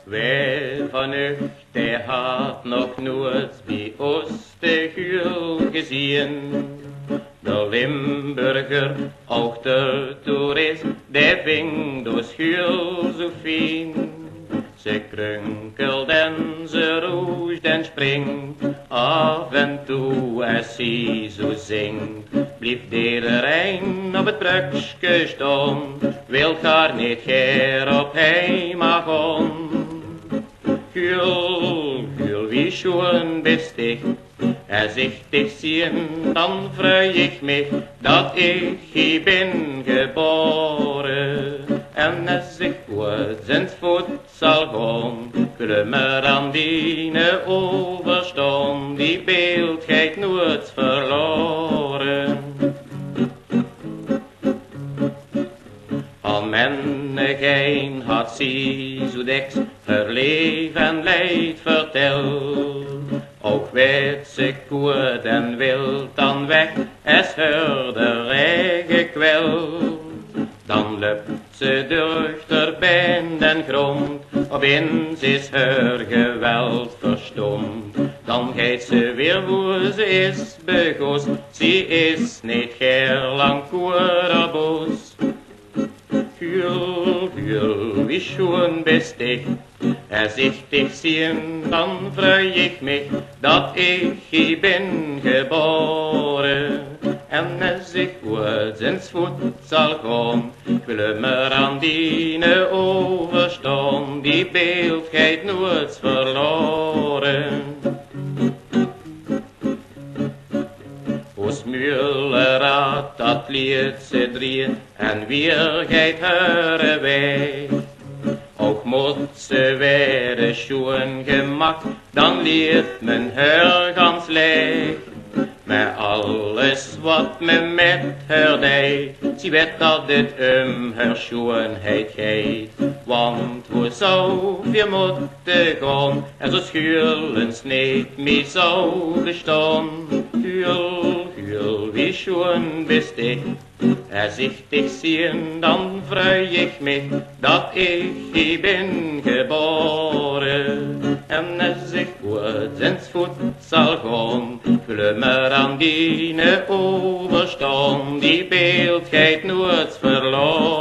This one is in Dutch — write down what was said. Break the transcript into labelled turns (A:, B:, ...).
A: Wer von euch, der hat noch nur wie uns der Hühl gesehen. Der Limburger, auch der Tourist, der winkt das Hühl so fein. Ze krunkelt en ze roest en springt, af en toe als ze zo zingt. Blieft iedereen op het brugske staan, wil haar niet her op heim gaan. Gül, gül, wie schoon bist ich, als ich dich sehen, dann freu ich mich, dat ich hier bin geboren. En als ik ooit ins voet zal gaan, glummer aan die overstaan, die beeldheid nooit verloren. Al mennigeen had sie zo diks haar leven en leid verteld. Ook werd ze goed en wild dan weg, es hörde eigen kwel. Dan loopt ze door de band en grond, opeens is haar geweld verstomd. Dan gaat ze weer hoe ze is begost, ze is niet heel lang koerenboos. Gül, gül, wie schoon bist ich, als ich dich sehen, dann freu ich mich, dat ich hier bin geboren. En als ik ooit ins voet zal gaan, glummer aan die overstaan, die beeldheid nooit verloren. Ons Müller dat liet ze drieën, en weer gaat haar weg. Ook moet ze weer schoen gemak, dan liet men haar gans leeg. Maar alles wat men met haar deed, ze weet dat het haar schoonheid gaat. Want hoe zou weer moeten gaan, en zo schuilens niet meer zou bestaan. Gül, gül, wie schoon bist ich, als ich dich sehen, dann freu ich mich, dat ich hier bin geboren. En als ik ooit ins voet zal gaan, glummer aan die overstaan, die beeldheid nooit verloren.